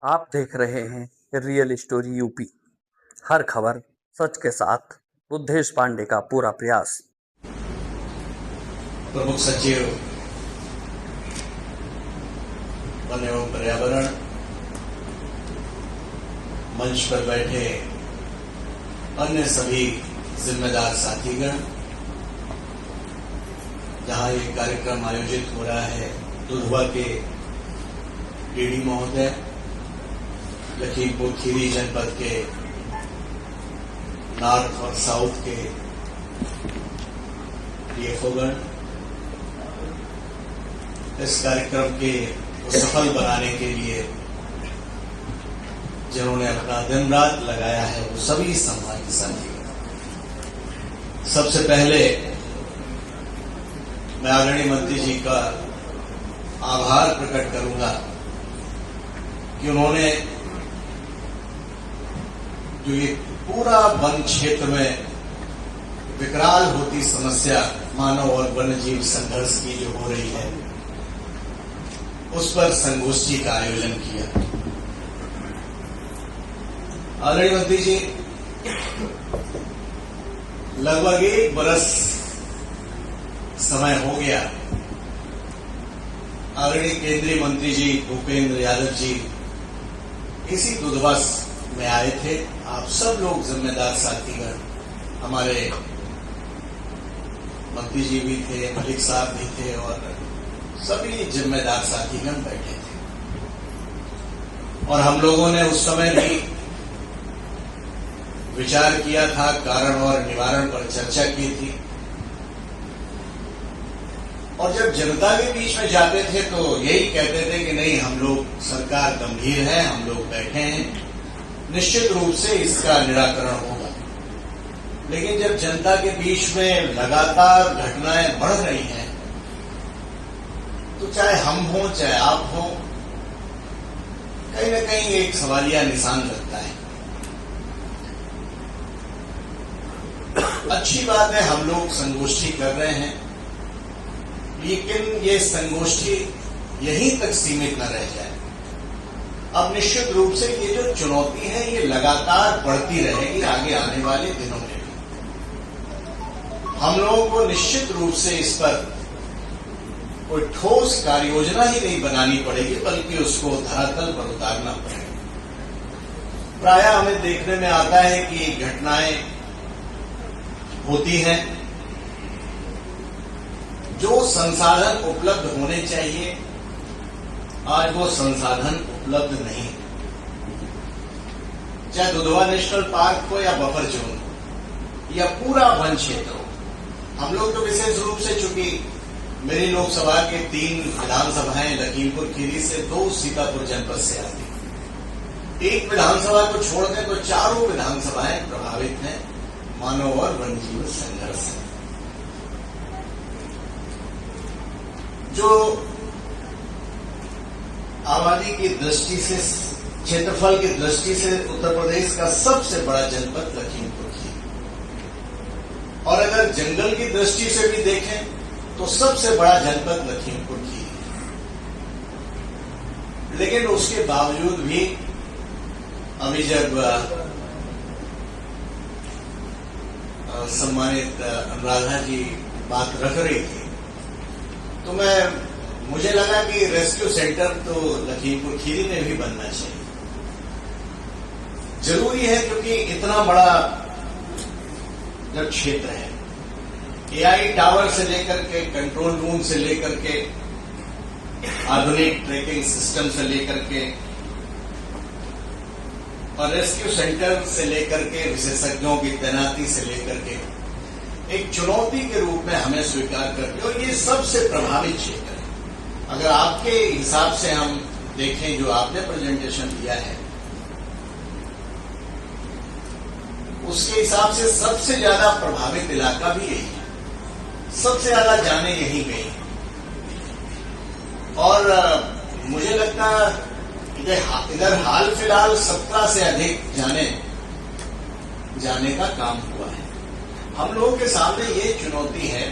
आप देख रहे हैं रियल स्टोरी यूपी। हर खबर सच के साथ। बुद्धेश पांडे का पूरा प्रयास। प्रमुख सचिव वन एवं पर्यावरण, मंच पर बैठे अन्य सभी जिम्मेदार साथीगण, जहां ये कार्यक्रम आयोजित हो रहा है, दुधवा के डीडी महोदय, लखीमपुर खीरी जनपद के नॉर्थ और साउथ के डीएफओगण, इस कार्यक्रम के सफल बनाने के लिए जिन्होंने अपना दिन रात लगाया है, वो सभी सम्मानित साथी। सबसे पहले मैं आदरणीय मंत्री जी का आभार प्रकट करूंगा कि उन्होंने जो ये पूरा वन क्षेत्र में विकराल होती समस्या मानव और वन्यजीव संघर्ष की जो हो रही है, उस पर संगोष्ठी का आयोजन किया। आदरणीय मंत्री जी, लगभग 1 बरस समय हो गया आदरणीय केंद्रीय मंत्री जी भूपेंद्र यादव जी इसी दुधवा में आए थे। आप सब लोग जिम्मेदार साथीगण, हमारे मंत्री जी भी थे, मलिक साहब भी थे और सभी जिम्मेदार साथीगण बैठे थे। और हम लोगों ने उस समय भी विचार किया था, कारण और निवारण पर चर्चा की थी। और जब जनता के बीच में जाते थे तो यही कहते थे कि नहीं, हम लोग, सरकार गंभीर है, हम लोग बैठे हैं, निश्चित रूप से इसका निराकरण होगा। लेकिन जब जनता के बीच में लगातार घटनाएं बढ़ रही हैं, तो चाहे हम हों चाहे आप हों, कहीं न कहीं एक सवालिया निशान लगता है। अच्छी बात है, हम लोग संगोष्ठी कर रहे हैं, लेकिन ये संगोष्ठी यहीं तक सीमित न रह जाए। अब निश्चित रूप से ये जो चुनौती है, ये लगातार बढ़ती रहेगी आगे आने वाले दिनों में भी। हम लोगों को निश्चित रूप से इस पर कोई ठोस कार्य योजना ही नहीं बनानी पड़ेगी, बल्कि उसको धरातल पर उतारना पड़ेगा। प्रायः हमें देखने में आता है कि घटनाएं होती हैं, जो संसाधन उपलब्ध होने चाहिए, आज वो संसाधन उपलब्ध नहीं। चाहे दुधवा नेशनल पार्क हो या बफर जोन हो या पूरा वन क्षेत्र हो, हम लोग तो विशेष रूप से, चूंकि मेरी लोकसभा के 3 विधानसभाएं लखीमपुर खीरी से, 2 सीतापुर जनपद से आती, एक विधानसभा को छोड़ दें तो चारों विधानसभाएं प्रभावित हैं मानव और वन्यजीव संघर्ष से। जो आबादी की दृष्टि से, क्षेत्रफल की दृष्टि से उत्तर प्रदेश का सबसे बड़ा जनपद लखीमपुर खीरी, और अगर जंगल की दृष्टि से भी देखें तो सबसे बड़ा जनपद लखीमपुर खीरी। लेकिन उसके बावजूद भी अभी जब सम्मानित अनुराधा जी बात रख रही थी, तो मुझे लगा कि रेस्क्यू सेंटर तो लखीमपुर खीरी में भी बनना चाहिए। जरूरी है, क्योंकि इतना बड़ा जब क्षेत्र है, एआई टावर से लेकर के, कंट्रोल रूम से लेकर के, आधुनिक ट्रैकिंग सिस्टम से लेकर के और रेस्क्यू सेंटर से लेकर के, विशेषज्ञों की तैनाती से लेकर के, एक चुनौती के रूप में हमें स्वीकार करके, और ये सबसे प्रभावित क्षेत्र है। अगर आपके हिसाब से हम देखें, जो आपने प्रेजेंटेशन दिया है, उसके हिसाब से सबसे ज्यादा प्रभावित इलाका भी यही है, सबसे ज्यादा जाने यही गई। और मुझे लगता इधर हाल फिलहाल 17 से अधिक जाने का काम हुआ है। हम लोगों के सामने ये चुनौती है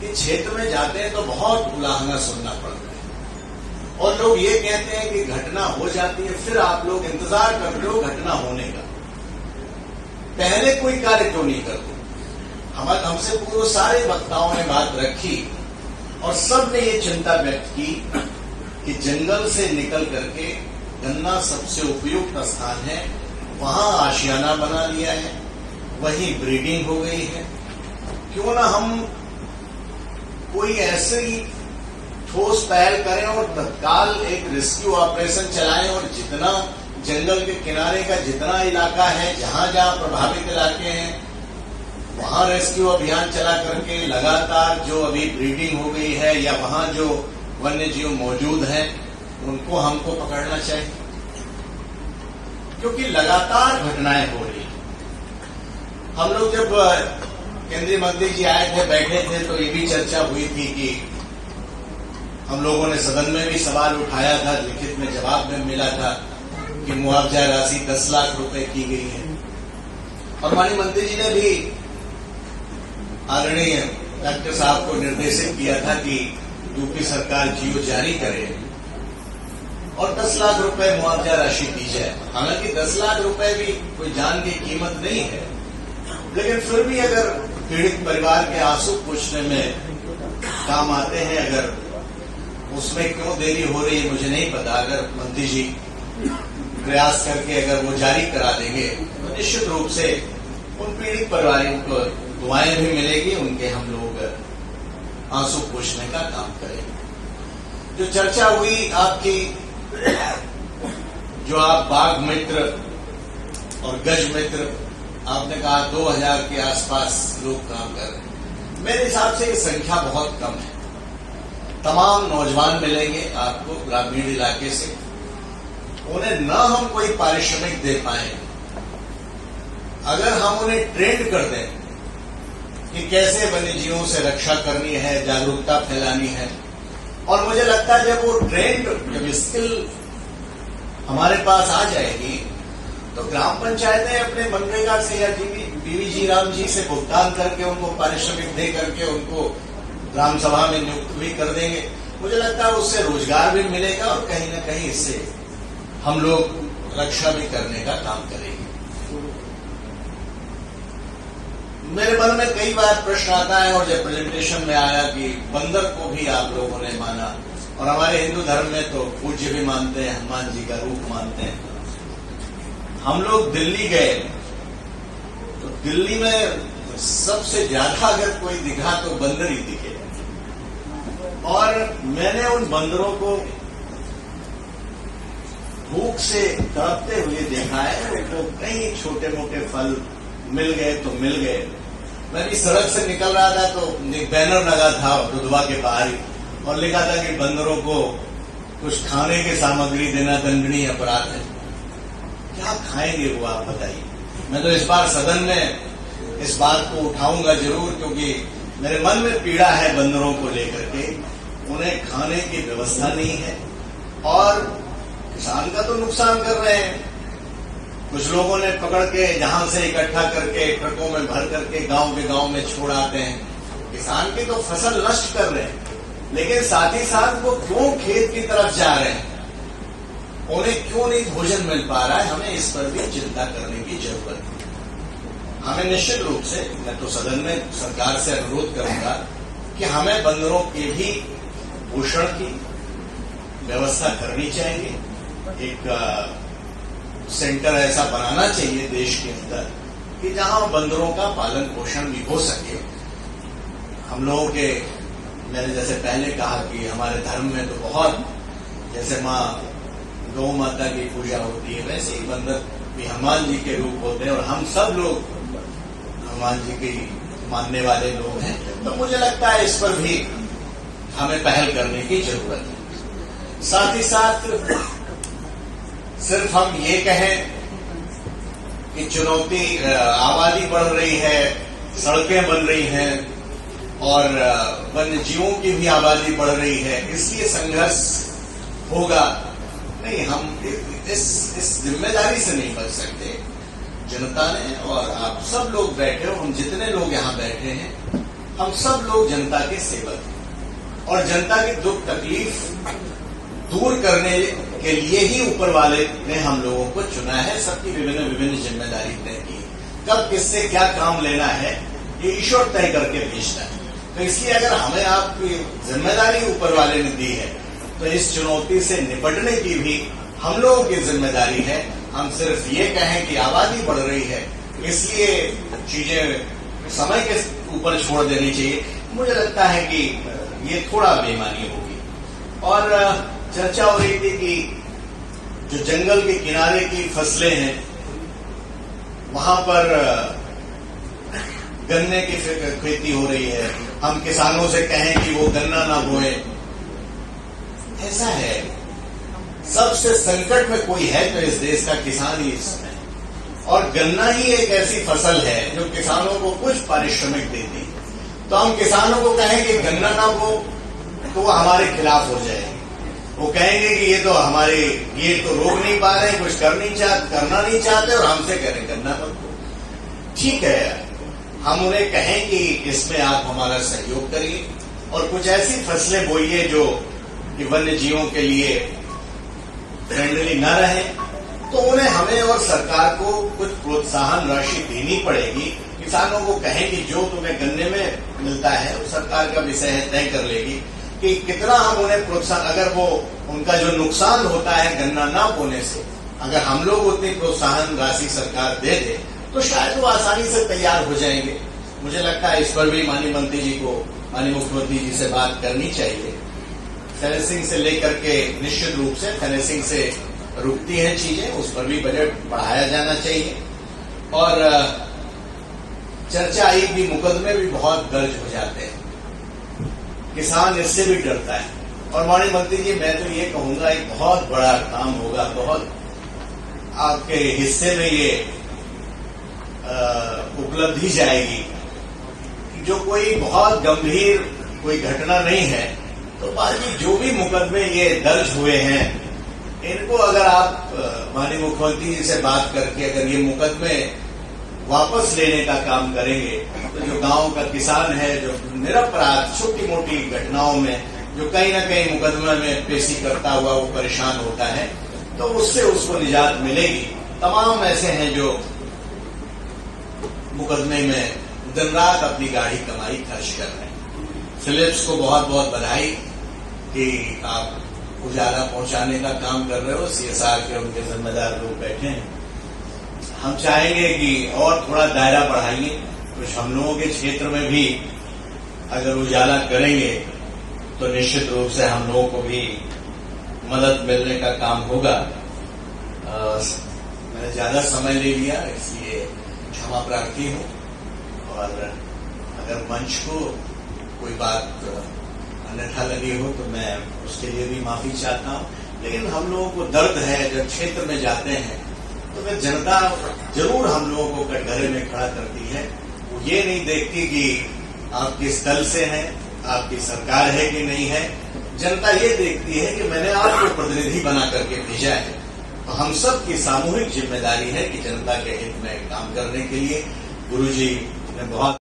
कि क्षेत्र में जाते हैं तो बहुत उलाहना सुनना पड़ता है। और लोग ये कहते हैं कि घटना हो जाती है, फिर आप लोग इंतजार करते हो घटना होने का, पहले कोई कार्य क्यों नहीं करते? हमसे पूर्व सारे वक्ताओं ने बात रखी और सब ने ये चिंता व्यक्त की कि जंगल से निकल करके गन्ना सबसे उपयुक्त स्थान है, वहां आशियाना बना लिया है, वहीं ब्रीडिंग हो गई है। क्यों ना हम कोई ऐसे ही ठोस पहल करें और तत्काल एक रेस्क्यू ऑपरेशन चलाएं और जितना जंगल के किनारे का जितना इलाका है, जहां जहां प्रभावित इलाके हैं, वहां रेस्क्यू अभियान चला करके लगातार जो अभी ब्रीडिंग हो गई है या वहां जो वन्य जीव मौजूद हैं उनको हमको पकड़ना चाहिए, क्योंकि लगातार घटनाएं हो रही हैं। हम लोग जब केंद्रीय मंत्री जी आए थे, बैठे थे, तो ये भी चर्चा हुई थी कि हम लोगों ने सदन में भी सवाल उठाया था, लिखित में जवाब में मिला था कि मुआवजा राशि 10 लाख रुपए की गई है। और माननीय मंत्री जी ने भी आदरणीय डॉक्टर साहब को निर्देशित किया था कि यूपी सरकार जीओ जारी करे और 10 लाख रुपए मुआवजा राशि दी जाए। हालांकि 10 लाख रुपए भी कोई जान की कीमत नहीं है, लेकिन फिर भी अगर पीड़ित परिवार के आंसू पोंछने में काम आते हैं, अगर उसमें क्यों देरी हो रही है मुझे नहीं पता। अगर मंत्री जी प्रयास करके अगर वो जारी करा देंगे तो निश्चित रूप से उन पीड़ित परिवारों को दुआएं भी मिलेगी, उनके हम लोग आंसू पोंछने का काम करेंगे। जो चर्चा हुई आपकी, जो आप बाघ मित्र और गज मित्र, आपने कहा 2000 के आसपास लोग काम कर रहे हैं। मेरे हिसाब से ये संख्या बहुत कम है। तमाम नौजवान मिलेंगे आपको ग्रामीण इलाके से, उन्हें न हम कोई पारिश्रमिक दे पाए, अगर हम उन्हें ट्रेंड कर दें कि कैसे वन्य जीवों से रक्षा करनी है, जागरूकता फैलानी है, और मुझे लगता है जब वो ट्रेंड, जब स्किल हमारे पास आ जाएगी तो ग्राम पंचायतें अपने मनरेगा से या डीवीजी राम जी से भुगतान करके उनको पारिश्रमिक दे करके उनको ग्राम सभा में नियुक्त भी कर देंगे। मुझे लगता है उससे रोजगार भी मिलेगा और कहीं ना कहीं इससे हम लोग रक्षा भी करने का काम करेंगे। मेरे मन में कई बार प्रश्न आता है और जब प्रेजेंटेशन में आया कि बंदर को भी आप लोगों ने माना, और हमारे हिंदू धर्म में तो पूज्य भी मानते हैं, हनुमान जी का रूप मानते हैं। हम लोग दिल्ली गए तो दिल्ली में सबसे ज्यादा अगर कोई दिखा तो बंदर ही दिखे, और मैंने उन बंदरों को भूख से तड़पते हुए देखा है। तो कई छोटे मोटे फल मिल गए तो मिल गए। मैं भी सड़क से निकल रहा था तो एक बैनर लगा था दुधवा के बाहर ही, और लिखा था कि बंदरों को कुछ खाने की सामग्री देना दंडनीय अपराध है। क्या खाएंगे वो, आप बताइए। मैं तो इस बार सदन में इस बात को उठाऊंगा जरूर, क्योंकि मेरे मन में पीड़ा है बंदरों को लेकर के। उन्हें खाने की व्यवस्था नहीं है और किसान का तो नुकसान कर रहे हैं। कुछ लोगों ने पकड़ के जहां से इकट्ठा करके ट्रकों में भर करके गांव के गांव में छोड़ आते हैं। किसान की तो फसल नष्ट कर रहे हैं, लेकिन साथ ही साथ वो क्यों खेत की तरफ जा रहे हैं, उन्हें क्यों नहीं भोजन मिल पा रहा है। हमें इस पर भी चिंता करने की जरूरत है। हमें निश्चित रूप से, मैं तो सदन में सरकार से अनुरोध करूंगा कि हमें बंदरों के भी पोषण की व्यवस्था करनी चाहिए। एक सेंटर ऐसा बनाना चाहिए देश के अंदर कि जहां बंदरों का पालन पोषण भी हो सके। हम लोगों के, मैंने जैसे पहले कहा कि हमारे धर्म में तो बहुत, जैसे माँ गौ माता की पूजा होती है, वैसे ही बंदर भी हनुमान जी के रूप होते हैं और हम सब लोग हनुमान जी के मानने वाले लोग हैं। तो मुझे लगता है इस पर भी हमें पहल करने की जरूरत है। साथ ही साथ सिर्फ हम ये कहें कि चुनौती, आबादी बढ़ रही है, सड़कें बन रही हैं और वन्य जीवों की भी आबादी बढ़ रही है, इसलिए संघर्ष होगा, नहीं, हम इस जिम्मेदारी से नहीं बच सकते। जनता ने और आप सब लोग बैठे हो, हम जितने लोग यहाँ बैठे हैं, हम सब लोग जनता के सेवक हैं और जनता की दुख तकलीफ दूर करने के लिए ही ऊपर वाले ने हम लोगों को चुना है। सबकी विभिन्न विभिन्न जिम्मेदारी तय की, कब किससे क्या काम लेना है ये ईश्वर तय करके भेजता है। तो इसलिए अगर हमें आपकी जिम्मेदारी ऊपर वाले ने दी है तो इस चुनौती से निपटने की भी हम लोगों की जिम्मेदारी है। हम सिर्फ ये कहें कि आबादी बढ़ रही है इसलिए चीजें समय के ऊपर छोड़ देनी चाहिए, मुझे लगता है कि ये थोड़ा बेईमानी होगी। और चर्चा हो रही थी कि जो जंगल के किनारे की फसलें हैं वहां पर गन्ने की खेती हो रही है, हम किसानों से कहें कि वो गन्ना ना बोए। ऐसा है, सबसे संकट में कोई है तो इस देश का किसान ही इसमें, और गन्ना ही एक ऐसी फसल है जो किसानों को कुछ पारिश्रमिक देती है। तो हम किसानों को कहें कि गन्ना ना बो तो वो हमारे खिलाफ हो जाएंगे। वो कहेंगे कि ये तो रोक नहीं पा रहे, कुछ करना नहीं चाहते और हमसे करें गन्ना मत बो। ठीक है, हम उन्हें कहें कि इसमें आप हमारा सहयोग करिए और कुछ ऐसी फसलें बोइए जो कि वन्य जीवों के लिए फ्रेंडली न रहे, तो उन्हें हमें और सरकार को कुछ प्रोत्साहन राशि देनी पड़ेगी। किसानों को कहें कि जो तुम्हें गन्ने में मिलता है वो सरकार का विषय है, तय कर लेगी कि कितना हम उन्हें प्रोत्साहन, अगर वो उनका जो नुकसान होता है गन्ना ना बोने से, अगर हम लोग उतनी प्रोत्साहन राशि सरकार दे दे तो शायद वो आसानी से तैयार हो जाएंगे। मुझे लगता है इस पर भी माननीय मुख्यमंत्री जी से बात करनी चाहिए। फाइनेंसिंग से लेकर के निश्चित रूप से फाइनेंसिंग से रुकती हैं चीजें, उस पर भी बजट बढ़ाया जाना चाहिए। और चर्चा आई कि मुकदमे भी बहुत दर्ज हो जाते हैं, किसान इससे भी डरता है। और माननीय मंत्री जी, मैं तो ये कहूंगा एक बहुत बड़ा काम होगा, बहुत आपके हिस्से में ये उपलब्धि जाएगी कि जो कोई बहुत गंभीर कोई घटना नहीं है तो बाकी जो भी मुकदमे ये दर्ज हुए हैं इनको अगर आप माननीय मुख्यमंत्री जी से बात करके अगर ये मुकदमे वापस लेने का काम करेंगे तो जो गांव का किसान है, जो निरपराध छोटी मोटी घटनाओं में जो कहीं ना कहीं मुकदमे में पेशी करता हुआ वो परेशान होता है, तो उससे उसको निजात मिलेगी। तमाम ऐसे हैं जो मुकदमे में दिन रात अपनी गाढ़ी कमाई खर्च कर रहे हैं। फिलिप्स को बहुत बहुत बधाई कि आप उजाला पहुंचाने का काम कर रहे हो, CSR के उनके जिम्मेदार लोग बैठे हैं। हम चाहेंगे कि और थोड़ा दायरा बढ़ाइए, कुछ हम लोगों के क्षेत्र में भी अगर उजाला करेंगे तो निश्चित रूप से हम लोगों को भी मदद मिलने का काम होगा। मैंने ज्यादा समय ले लिया इसलिए क्षमा प्रार्थी हूँ, और अगर मंच को कोई बात अन्यथा लगी हो तो मैं उसके लिए भी माफी चाहता हूँ। लेकिन हम लोगों को दर्द है, जब क्षेत्र में जाते हैं तो फिर जनता जरूर हम लोगों को कटघरे में खड़ा करती है। वो ये नहीं देखती कि आप किस दल से हैं, आपकी सरकार है कि नहीं है। जनता ये देखती है कि मैंने आपको प्रतिनिधि बना करके भेजा है। तो हम सब की सामूहिक जिम्मेदारी है कि जनता के हित में काम करने के लिए गुरुजी ने बहुत